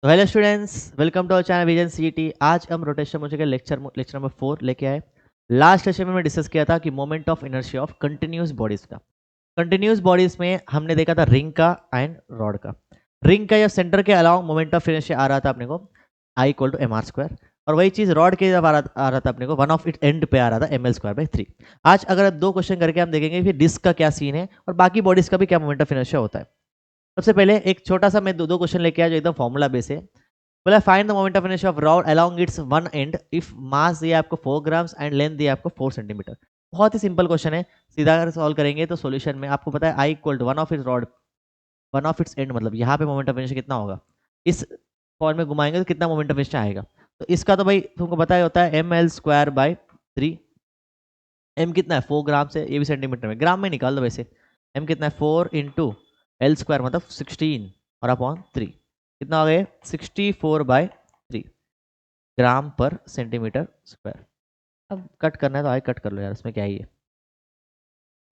तो hello students, welcome to our channel vision CET. आज हम रोटेशन मोशन के लेक्चर नंबर 4 लेके आए। लास्ट सेशन में डिस्कस किया था कि moment of inertia of continuous bodies का। कंटिन्यूस बॉडीज में हमने देखा था रिंग का एंड रॉड का। रिंग का या सेंटर के अलावा मोमेंट ऑफ इनर्शिया आ रहा था अपने को I equal to M R square, और वही चीज रॉड के जब आ रहा था अपने को वन ऑफ इट एंड पे आ रहा था एम एल स्क्वायर बाई 3। आज अगर दो क्वेश्चन करके हम देखेंगे फिर डिस्क का क्या सीन है और बाकी बॉडीज का भी क्या मोमेंट ऑफ इनर्शिया होता है। सबसे पहले एक छोटा सा मैं दो क्वेश्चन लेके आया जो एकदम फॉर्मूला बेस है। बोला find the moment of inertia of rod along it's one and if mass दिया आपको 4 ग्राम्स एंड लेंथ दिया आपको 4 सेंटीमीटर। बहुत ही सिंपल क्वेश्चन है, सीधा अगर सॉल्व करेंगे तो सॉल्यूशन में आपको पता है I equal to one of its rod one of its end, मतलब यहाँ पे मोमेंट ऑफ इनर्शिया कितना होगा, इस फॉर्म में घुमाएंगे तो कितना मोमेंट ऑफ इनर्शिया आएगा। तो इसका तो भाई तुमको पता ही होता है M L square by 3। M कितना है 4 ग्राम से, ये भी सेंटीमीटर में, ग्राम में निकाल दो वैसे। एम कितना है 4 इंटू एल स्क्वायर मतलब 16 और अपॉन 3 कितना हो गया 64/3 ग्राम पर सेंटीमीटर स्क्वायर। अब कट करना है तो आगे कट कर लो यार, इसमें क्या ही है।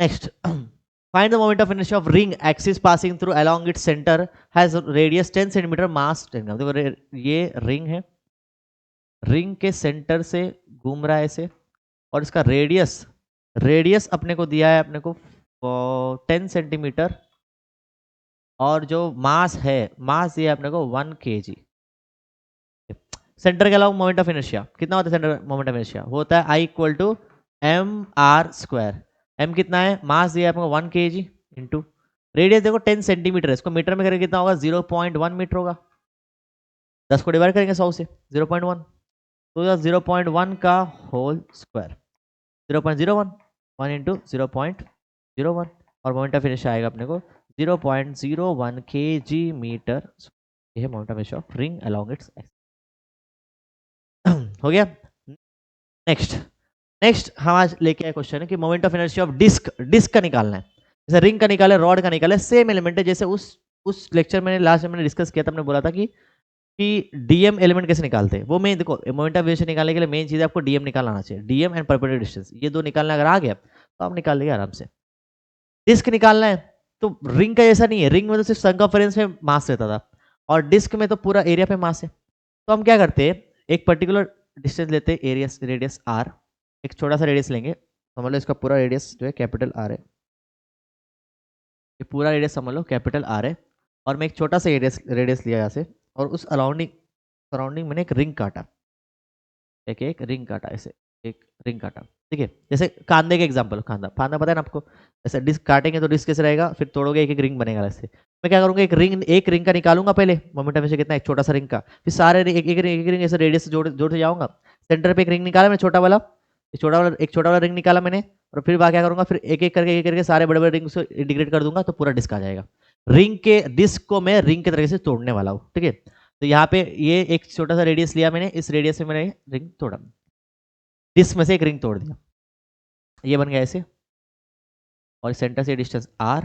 Next, find the moment of inertia of ring axis passing through along its centre has radius 10 centimetre mass 10 gram. देखो ये रिंग है, रिंग के सेंटर से घूम रहा है ऐसे, और इसका रेडियस रेडियस अपने को दिया है अपने को 10 सेंटीमीटर, और जो मास है मास दिया है अपने को 1 kg। सेंटर के अलावा मोमेंट ऑफ इनर्शिया कितना होता है, सेंटर मोमेंट ऑफ इनर्शिया होता है I equal to M R square. M कितना है, मास दिया है अपने को 1 kg इंटू रेडियस देखो 10 सेंटीमीटर है, इसको मीटर में करेंगे कितना होगा 0.1 मीटर होगा। 10 को डिवाइड करेंगे 100 से 0.1, तो 0.1 का होल स्क्वायर 0.01 1 इंटू 0.01, और मोमेंट ऑफ इनर्शिया आएगा अपने को 0.01 kg मीटर। ये है moment of inertia of ring along its हो गया। नेक्स्ट, हम आज लेके आए क्वेश्चन है कि moment of inertia of disc, disc का निकालना है। जैसे रिंग का निकाले, रॉड का निकाले, सेम एलिमेंट है। जैसे उस लेक्चर में लास्ट में डिस्कस किया था, हमने बोला था कि डीएम एलिमेंट कैसे निकालते हैं। वो मैं देखो मोमेंट ऑफ इनर्शिया निकालने के लिए मेन चीज है आपको डीएम निकालना आना चाहिए। डीएम एंड परपेंडिकुलर डिस्टेंस, ये दो निकालना अगर आ गया तो आप निकाल लेंगे आराम से। डिस्क निकालना है तो रिंग का जैसा नहीं है, रिंग में तो सिर्फ सर्कमफेरेंस में मास रहता था और डिस्क में तो पूरा एरिया पे मास है। तो हम क्या करते हैं, एक पर्टिकुलर डिस्टेंस लेते हैं, एरिया रेडियस आर, एक छोटा सा रेडियस लेंगे, समझ लो इसका पूरा रेडियस जो है कैपिटल आर है, ये पूरा रेडियस समझ लो कैपिटल आर है, और मैं एक छोटा सा रेडियस रेडियस लिया यहाँ से, और उस अराउंडिंग सराउंडिंग मैंने एक रिंग काटा, एक रिंग काटा ऐसे, एक रिंग काटा। ठीक है, जैसे कांदे के एग्जांपल, कांदा फांदा पता है ना आपको, ऐसे डिस्क काटेंगे तो डिस्क कैसे रहेगा, फिर तोड़ोगे एक एक रिंग बनेगा ऐसे। मैं क्या करूंगा, एक रिंग का निकालूंगा पहले मोमेंट ऑफ इनर्शिया कितना, एक छोटा सा रिंग का, फिर सारे एक रिंग ऐसे रेडियस से जोड़ते जाऊंगा। सेंटर पे एक रिंग निकाला मैंने छोटा वाला, एक छोटा वाला रिंग निकाला मैंने, और फिर क्या करूंगा, फिर एक एक करके सारे बड़े बड़े रिंग से इंटीग्रेट कर दूंगा तो पूरा डिस्क आ जाएगा। रिंग के डिस्क को मैं रिंग के तरीके से तोड़ने वाला हूँ। ठीक है, तो यहाँ पे ये एक छोटा सा रेडियस लिया मैंने, इस रेडियस से मैंने रिंग तोड़ा, डिस्क में से एक रिंग तोड़ दिया, ये बन गया ऐसे, और सेंटर से डिस्टेंस आर।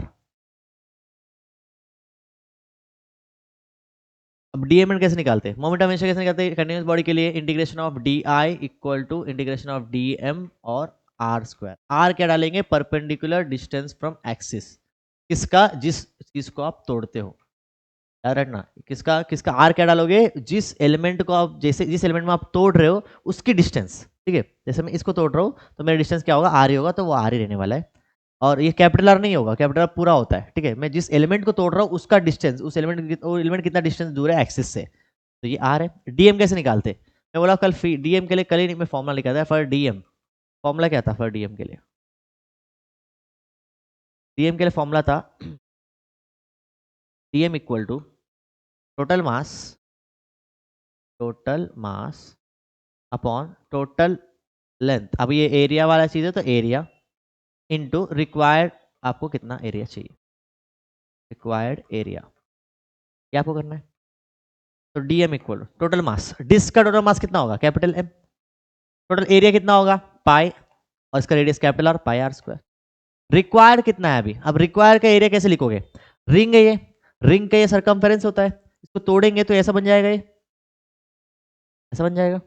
अब डीएम कैसे निकालते हैं, मोमेंट ऑफ इनर्शिया कैसे निकालते हैं कंटिन्यूअस बॉडी के लिए, integration of D I equal to integration of D M और आर स्क्वायर। आर क्या डालेंगे, परपेंडिकुलर डिस्टेंस फ्रॉम एक्सिस, किसका, जिस चीज को आप तोड़ते हो, याद रखना किसका किसका। आर क्या डालोगे, जिस एलिमेंट को आप, जैसे जिस एलिमेंट में आप तोड़ रहे हो उसकी डिस्टेंस। ठीक है, जैसे मैं इसको तोड़ रहा हूँ तो मेरा डिस्टेंस क्या होगा, आर ही होगा, तो वो आर ही रहने वाला है। और ये कैपिटल आर नहीं होगा, कैपिटल आर पूरा होता है। ठीक है, मैं जिस एलिमेंट को तोड़ रहा हूँ उसका डिस्टेंस, उस एलिमेंट कितना डिस्टेंस दूर है एक्सिस से, तो ये आर है। डीएम कैसे निकालते, मैं बोला कल डीएम के लिए, कल ही मैं फॉर्मुला लिखा था फॉर डीएम। फॉर्मुला क्या था फॉर डीएम के लिए, डीएम के लिए फॉर्मुला था DM equal to total mass upon total length. अब ये एरिया वाला चीज है तो एरिया इनटू रिक्वायर्ड, आपको कितना एरिया चाहिए, रिक्वायर्ड एरिया, क्या आपको करना है। तो DM equal total mass, disc का टोटल मास कितना होगा, कैपिटल एम, टोटल एरिया कितना होगा पाई, और इसका radius capital R, pi R square. Required कितना है अभी, अब रिक्वायर्ड का एरिया कैसे लिखोगे, रिंग है ये, रिंग का ये सरकमफेरेंस होता है, इसको तोड़ेंगे तो ऐसा बन जाएगा, ये ऐसा बन जाएगा,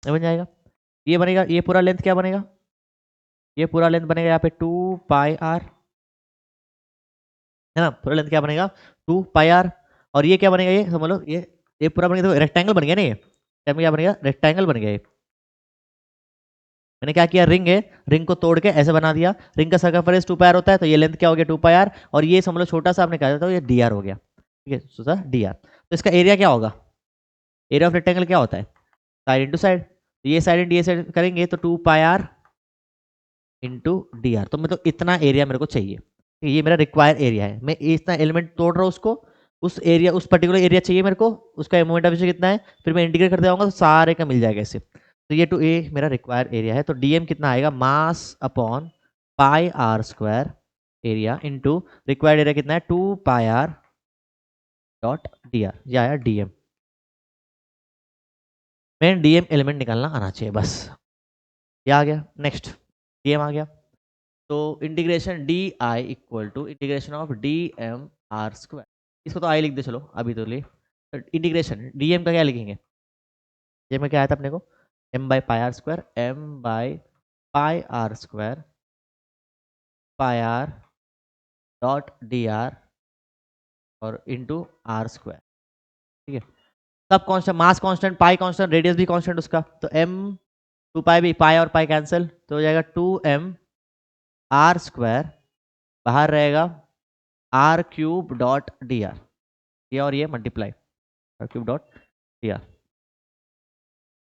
ये बन जाएगा, ये बनेगा, ये पूरा लेंथ क्या बनेगा, ये पूरा लेंथ बनेगा यहाँ पे 2 पाई आर, है ना। पूरा लेंथ क्या बनेगा 2 पाई आर, और ये क्या बनेगा, ये समझ लो ये पूरा बनेगा, तो रेक्टेंगल बन गया ना, ये क्या बनेगा, रेक्टेंगल बन गया ये। मैंने क्या किया, रिंग है, रिंग को तोड़ के ऐसे बना दिया। रिंग का सर्कमफेरेंस 2 पाई आर होता है, तो ये लेंथ क्या हो गया 2 पाई आर, और ये समझ लो छोटा सा आपने कहा था, ये डी आर हो गया। ठीक है, सोचा डी आर, तो इसका एरिया क्या होगा, एरिया ऑफ रेक्टेंगल क्या होता है, साइड इंटू साइड, तो ये साइड इंटू ये साइड करेंगे तो 2 pi are into D R, तो मतलब इतना एरिया मेरे को चाहिए। ये मेरा रिक्वायर एरिया है, मैं इतना एलिमेंट तोड़ रहा हूँ उसको, उस एरिया, उस पर्टिकुलर एरिया चाहिए मेरे को, उसका मोमेंट ऑफ इनर्शिया कितना है, फिर मैं इंटीग्रेट करते जाऊंगा तो सारे का मिल जाएगा ऐसे। तो ये टू ए मेरा रिक्वायर एरिया है, तो डीएम कितना आएगा, mass upon pi R square area into required area कितना है 2 pi R dot D R, ये आया डीएम। मैं डीएम एलिमेंट निकालना आना चाहिए बस, ये आ गया। नेक्स्ट डीएम आ गया, तो integration D I equal to integration of D M R square, इसको तो आई लिख दे चलो अभी तो लिए। इंटीग्रेशन डी एम का क्या लिखेंगे, ये में क्या आया था अपने को, M by pi R square, M by pi R square pi R dot D R और इंटू आर स्क्वायर। ठीक है, सब constant, mass constant, pi constant, radius भी कांस्टेंट उसका, तो एम 2 पाई भी, पाई और पाई कैंसिल, तो हो जाएगा 2m आर स्क्वायर, बाहर रहेगा R cube dot D R, ये और ये multiply R cube dot D R.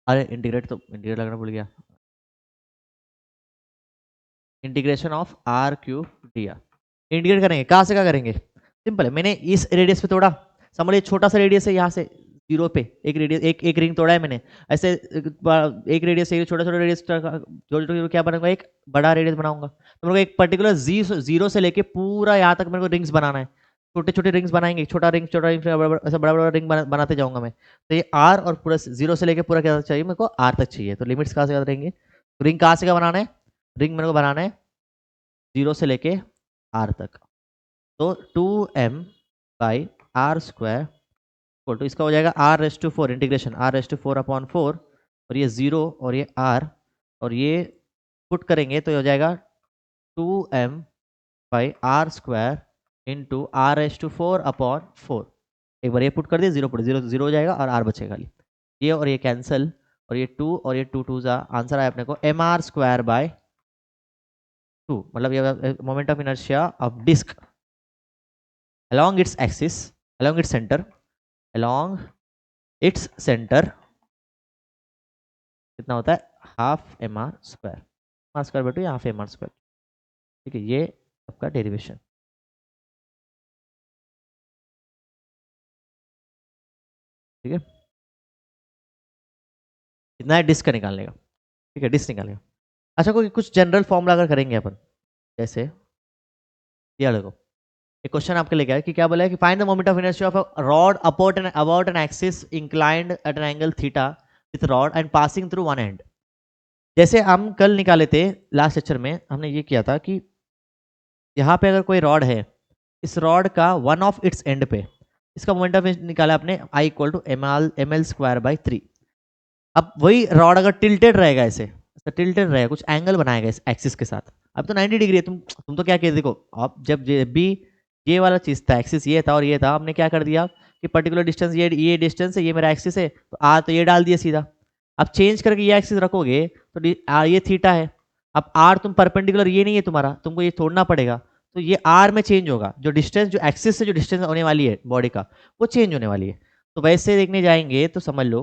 अरे इंटीग्रेट, तो इंटीग्रेट लगना भूल गया, integration of R cube D R. Integrate करेंगे, कहाँ से क्या करेंगे, सिंपल है, मैंने इस रेडियस पे तोड़ा, समझ लीजिए छोटा सा रेडियस है, यहाँ से जीरो पे एक रेडियस, एक रिंग तोड़ा है मैंने, ऐसे एक रेडियस से छोटा छोटा रेडियस, जो क्या बनाऊंगा, एक बड़ा रेडियस बनाऊंगा, तो मेरे को एक पर्टिकुलर जीरो से लेके पूरा यहाँ तक मेरे को रिंग्स बनाना है, छोटे छोटे रिंग्स बनाएंगे, छोटा रिंग छोटा रिंग, ऐसा बड़ा बड़ा रिंग बनाते जाऊंगा मैं। तो ये आर और पूरा जीरो से लेके पूरा क्या चाहिए मेरे को, आर तक चाहिए, तो लिमिट्स कहाँ से याद रहेंगे, रिंग कहाँ से क्या बनाना है, रिंग मेरे को बनाना है जीरो से लेके आर तक, तो 2m by r square equal to, इसका हो जाएगा r raise to 4, integration r raise to 4/4, और ये 0 और ये r, और ये पुट करेंगे तो हो जाएगा 2m by r square into r raise to 4/4। एक बार ये पुट कर दिया, 0 पुट, 0 0 हो जाएगा और r बचेगा खाली, ये और ये कैंसिल, और ये 2 और ये 2 2 आंसर आया अपने को एम आर स्क्वायर बाय 2, मतलब ये moment of inertia of disc along its axis, along its center, along its center कितना होता है, half M R square, R square by two half M R square. ठीक है, ये आपका डेरिवेशन। ठीक है, इतना है डिस्क का निकालने का। ठीक है, डिस्क निकालने का। अच्छा, कोई कुछ जनरल फॉर्मूला अगर करेंगे अपन, जैसे ये देखो, एक क्वेश्चन आपके लिए क्या है कि क्या बोला है कि find the moment of inertia of a rod about an axis inclined at an angle theta with rod and passing through one and. जैसे हम कल निकाले थे लास्ट लेक्चर में, हमने ये किया था कि यहाँ पे अगर कोई रॉड है, इस रॉड का वन ऑफ इट्स एंड पे इसका मोमेंट ऑफ निकाला आपने I equal to M L square by 3। अब वही रॉड अगर टिल्टेड रहेगा, ऐसे टिल्टेड रहेगा, कुछ एंगल बनाएगा इस एक्सिस के साथ, अब तो 90 डिग्री है, तुम तो क्या कहते, देखो आप जब भी ये वाला चीज था, एक्सिस ये था और ये था, आपने क्या कर दिया कि पर्टिकुलर डिस्टेंस, ये डिस्टेंस है, ये मेरा एक्सिस है, तो तो ये डाल दिया सीधा। अब चेंज करके ये एक्सिस रखोगे तो ये थीटा है, अब आर तुम परपेंडिकुलर ये नहीं है तुम्हारा, तुमको ये तोड़ना पड़ेगा, तो ये आर में चेंज होगा, जो डिस्टेंस, जो एक्सिस से जो डिस्टेंस होने वाली है बॉडी का, वो चेंज होने वाली है। तो वैसे देखने जाएंगे तो समझ लो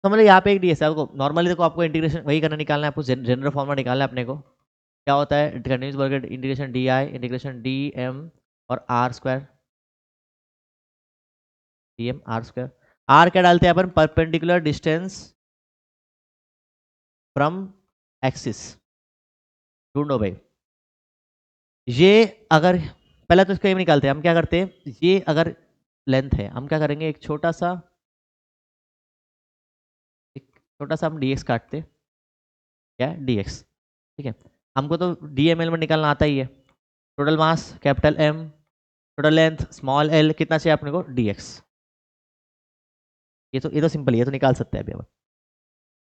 समझ लो यहाँ पे एक डी एस है, आपको नॉर्मली देखो आपको इंटीग्रेशन वही करना, निकालना है आपको, जनरल फॉर्मूला निकालना है अपने को, क्या होता है continuous bracket integration D I integration D M और R square, D M R square, R क्या डालते हैं अपन, परपेंडिकुलर डिस्टेंस फ्रॉम एक्सिस, ढूंढो भाई। ये अगर पहले तो इसका ये निकालते हैं, हम क्या करते हैं, ये अगर लेंथ है, हम क्या करेंगे, एक छोटा सा हम dx काटते, क्या dx। ठीक है, हमको तो डी एम एलिमेंट निकालना आता ही है, total mass capital M, total length small l, कितना चाहिए अपने को dx। ये तो सिंपल है, ये तो निकाल सकते हैं अभी अपन।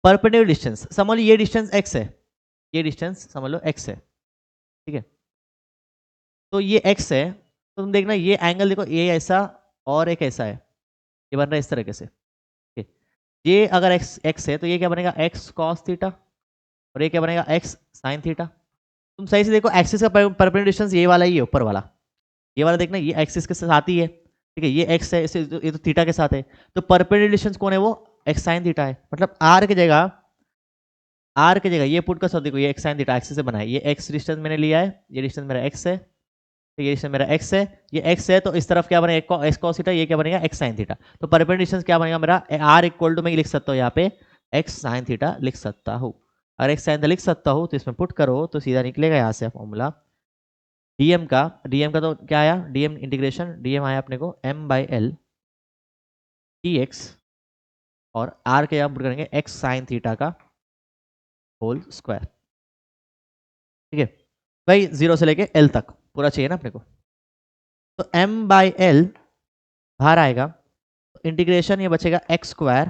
परपेंडिकुलर डिस्टेंस समझ लो, ये डिस्टेंस x है, ये डिस्टेंस समझ लो x है, ठीक है। तो ये x है, तो तुम देखना ये एंगल देखो, ये ऐसा और एक ऐसा है, ये बन रहा है इस तरीके से। ठीक है। ये अगर x है तो ये क्या बनेगा, x cos थीटा, और ये क्या बनेगा, x sin थीटा। तुम सही से देखो, एक्सिस का परपेंडिकुलर डिस्टेंस ये वाला ही है, ऊपर वाला ये वाला देखना, ये एक्सिस के साथ ही है। ठीक है, ये x है, इसे ये तो थीटा के साथ है, तो परपेंडिकुलर डिस्टेंस कौन है, वो x sin थीटा है। मतलब r की जगह ये पुट कर सकते, देखो ये x sin थीटा एक्सिस से बना है, ये x डिस्टेंस मैंने लिया है, ये डिस्टेंस मेरा x है, तो ये डिस्टेंस मेरा x है, ये x है, तो इस तरफ क्या बनेगा, x cos थीटा, ये क्या बनेगा, x sin थीटा। तो परपेंडिकुलर डिस्टेंस क्या बनेगा मेरा, r इक्वल टू, मैं लिख सकता हूँ यहाँ पे x sin थीटा लिख सकता हूँ। अगर x sin थीटा लिख सकता हूँ तो इसमें पुट करो तो सीधा निकलेगा यहाँ से फॉर्मूला dm का तो क्या आया, dm इंटीग्रेशन, dm आया अपने को m/l dx, और r के यहाँ पुट करेंगे x sin थीटा का होल स्क्वायर। ठीक है भाई, 0 से लेके l तक पूरा चाहिए ना अपने को, तो m/l बाहर आएगा, तो इंटीग्रेशन ये बचेगा x square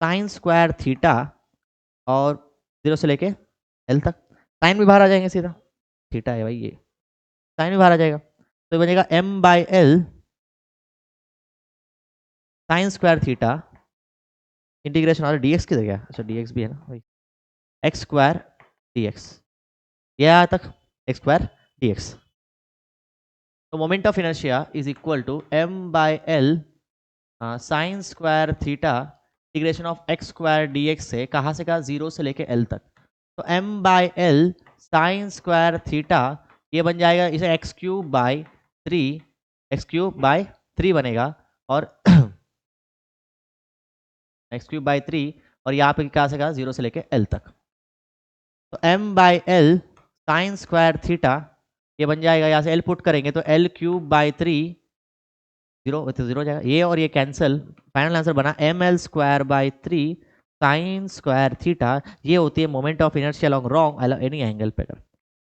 sine square theta, और 0 से लेके l तक, साइन भी बाहर आ जाएंगे सीधा, थीटा है भाई ये, साइन भी बाहर आ जाएगा, तो ये बनेगा m/l sine square theta, integration और dx किधर गया, अच्छा dx भी है ना भाई, x स्क्वायर dx, ये आया तक x स्क्वायर dx। तो moment of inertia is equal to m/l sine square theta integration of x square dx से, कहाँ से कहा, 0 से लेके l तक, तो m/l साइन स्क्वायर थीटा, ये बन जाएगा इसे x³ by 3 बनेगा, और x³ by 3, और यहाँ पे कहाँ से कहा, 0 से लेके l तक, तो m/l साइन स्क्वायर थीटा, ये बन जाएगा, यहाँ से l पुट करेंगे तो l³/3, 0 तो 0 हो जाएगा, ये और ये कैंसिल, फाइनल आंसर बना ml²/3 साइन स्क्वायर थीटा। ये होती है moment of inertia along wrong any angle पे, अगर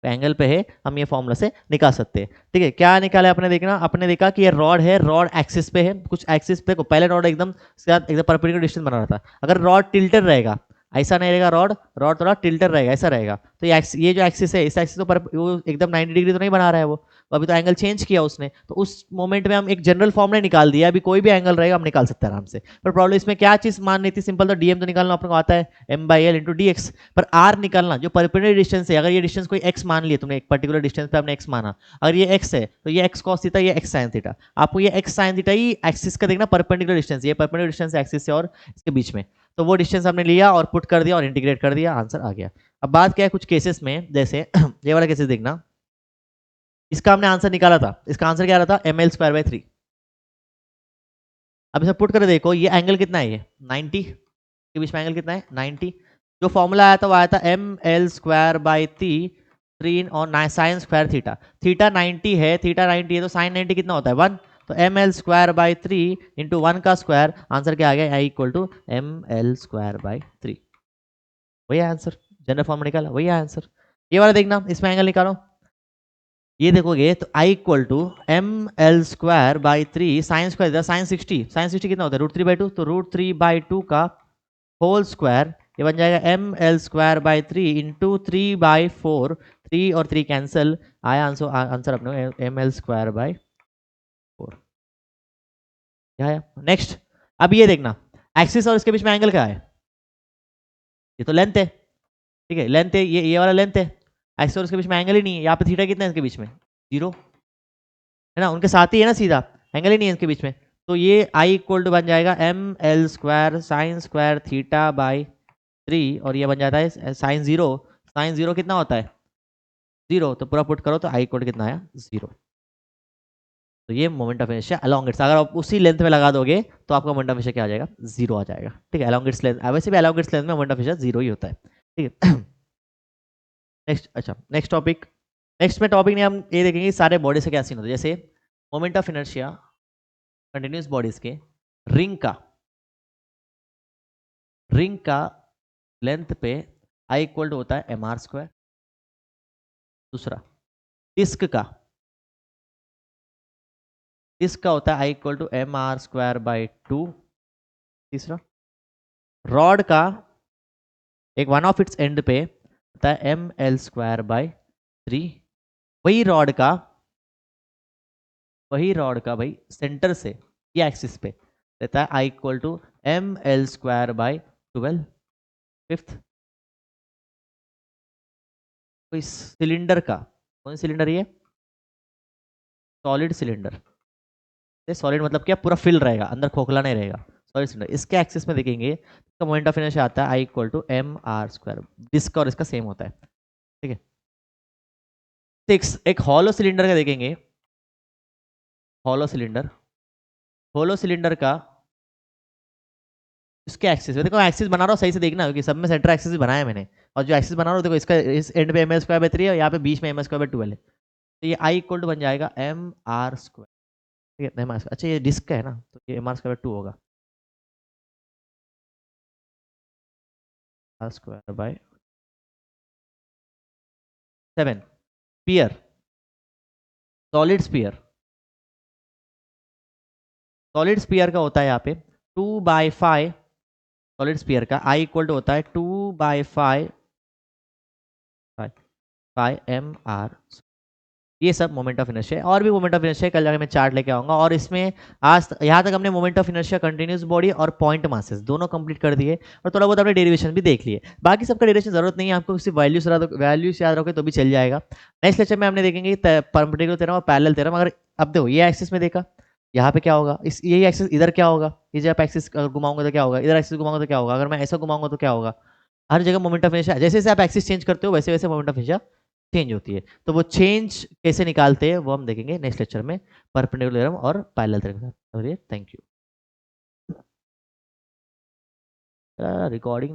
एंगल पे है हम ये फॉर्मूला से निकाल सकते हैं। ठीक है, क्या निकाला अपने, देखना अपने देखा कि ये रॉड है, रॉड एक्सिस पे है, कुछ एक्सिस पे को पहले रॉड एकदम एकदम परपेंडिकुलर डिस्टेंस बना रहा था, अगर रॉड टिल्टेड रहेगा, ऐसा नहीं रहेगा, रॉड रॉड थोड़ा टिल्टेड रहेगा, ऐसा रहेगा, तो ये जो एक्सिस है, इस एक्सिस तो वो एकदम 90 डिग्री तो नहीं बना रहा है वो, अभी तो एंगल चेंज किया उसने, तो उस मोमेंट में हम एक जनरल फॉर्मूला निकाल दिया, अभी कोई भी एंगल रहेगा हम निकाल सकते हैं आराम से। पर प्रॉब्लम इसमें क्या चीज माननी थी, सिंपल, तो डीएम तो निकालना अपने को आता है, m/l इंटू dx, पर r निकालना जो परपेंडिकुलर डिस्टेंस है, अगर ये डिस्टेंस कोई x मान लिया तुमने, एक पर्टिकुलर डिस्टेंस पे आपने x माना, अगर ये x है तो ये x cos थीटा, ये x sin थीटा, आपको ये x sin थीटा ही एक्सिस का देखना, परपेंडिकुलर डिस्टेंस, ये परपेंडिकुलर डिस्टेंस है एक्सिस से और इसके बीच में, तो वो डिस्टेंस हमने लिया और पुट कर दिया और इंटीग्रेट कर दिया, आंसर आ गया। अब बात क्या है, कुछ केसेस में, जैसे ये वाला केसेस देखना, इसका हमने आंसर निकाला था, इसका आंसर क्या रहा था, ml²/3। अब इसे पुट कर देखो, ये एंगल कितना है, ये 90 के बीच में एंगल कितना है, 90, जो फॉर्मूला आया था वो आया था ml²/3 और साइन स्क्वायर थीटा, थीटा 90 है, थीटा 90 है तो साइन 90 कितना होता है, 1, तो ml²/3 इंटू 1 का स्क्वायर, आंसर क्या आ गया, i इक्वल टू ml²/3, वही आंसर, जनरल फॉर्म निकाला, वही आंसर। ये वाला देखना, इसमें एंगल निकालो, ये देखोगे तो i equal to ml²/3 sine square, sine 60 कितना होता है, √3/2, तो √3/2 का होल स्क्वायर, ये बन जाएगा ml²/3 इंटू 3/4, 3 और 3 कैंसिल, आया आंसर अपने ml²/4, क्या आया। नेक्स्ट, अब ये देखना, एक्सिस और इसके बीच में एंगल क्या है, ये तो लेंथ है, ठीक है, लेंथ है, ये वाला लेंथ है, एक्सिस और इसके बीच में एंगल ही नहीं है, यहाँ पे थीटा कितना है इसके बीच में, 0 है ना, उनके साथ ही है ना, सीधा एंगल ही नहीं है इसके बीच में, तो ये आई इक्वल टू बन जाएगा ml² sign square theta by 3, और ये बन जाता है साइन 0 कितना होता है, 0, तो पूरा पुट करो तो आई इक्वल कितना आया, 0। तो ये moment of inertia along it's, अगर आप उसी लेंथ में लगा दोगे तो आपका मोमेंट ऑफ इनर्शिया क्या आ जाएगा, 0 आ जाएगा। ठीक है, अलोंग इट्स लेंथ, वैसे भी अलोंग इट्स लेंथ में मोमेंट ऑफ इनर्शिया 0 ही होता है। ठीक है, नेक्स्ट, अच्छा नेक्स्ट टॉपिक, नेक्स्ट में टॉपिक ने हम ये देखेंगे सारे बॉडी से क्या सीन होता है, जैसे moment of inertia continuous bodies के, रिंग का लेंथ पे आई इक्वल टू होता है mr², दूसरा डिस्क का होता है आई इक्वल टू mr²/2, तीसरा रॉड का एक वन ऑफ इट्स एंड पे होता है ml²/3, वही रॉड का भाई सेंटर से ये एक्सिस पे रहता है I equal to M L square by 12। Fifth, कोई सिलेंडर का, कौन सिलेंडर ये, सॉलिड सिलेंडर, सॉलिड मतलब क्या, पूरा फिल रहेगा, अंदर खोखला नहीं रहेगा, सॉलिड सिलेंडर। इसके एक्सिस में देखेंगे तो मोमेंट ऑफ इनर्शिया आता है I equal to M R square, जिसका और इसका सेम होता है। ठीक है। 6, एक हॉलो सिलेंडर का देखेंगे, हॉलो सिलेंडर, हॉलो सिलेंडर का इसके एक्सिस में देखो, एक्सिस बना रहा हूँ सही से देखना, क्योंकि सब में सेंटर एक्सिस बनाया मैंने, और जो एक्सिस बना रहा हूँ देखो, इसका इस एंड पे एम एल स्क्वायर बाई 3 है, यहाँ पे बीच में एम एल स्क्वायर बाई 12 है, तो ये आई इक्वल टू बन जाएगा एम आर स्क्वायर। ठीक है, एम आर, अच्छा ये डिस्क का है ना, तो ये एम आर स्क्वायर 2 होगा, r square by 7। Sphere, solid sphere, solid sphere का होता है यहाँ पे 2/5, सॉलिड स्पीयर का आई इक्वल टू होता है 2/5 बाई एम आर। ये सब मोमेंट ऑफ इनर्शिया है, और भी मोमेंट ऑफ इनर्शिया कल जाके मैं चार्ट लेके आऊंगा। और इसमें आज यहाँ तक हमने moment of inertia, continuous body और पॉइंट मासेस दोनों कंप्लीट कर दिए, और थोड़ा बहुत हमने डेरिवेशन भी देख लिए। बाकी सबका डेरिवेशन जरूरत नहीं है आपको, सिर्फ वैल्यूज याद रखोगे तो भी चल जाएगा। नेक्स्ट लेक्चर में हमने देखेंगे परपेंडिकुलर थ्योरम और पैरेलल थ्योरम। अगर अब देखो ये एक्सिस में देखा, यहाँ पे क्या होगा, इस यही एक्सिस इधर क्या होगा, ये जब एक्सिस घुमाऊंगा तो क्या होगा, इधर एक्सिस घुमाऊंगा तो क्या होगा, अगर मैं ऐसा घुमाऊंगा तो क्या होगा। हर जगह मोमेंट ऑफ इनर्शिया, जैसे जैसे आप एक्सिस चेंज करते हो वैसे वैसे मोमेंट ऑफ इनर्शिया चेंज होती है। तो वो चेंज कैसे निकालते हैं वो हम देखेंगे नेक्स्ट लेक्चर में, परपेंडिकुलर थ्योरम और parallel theorem. Thank you. Recording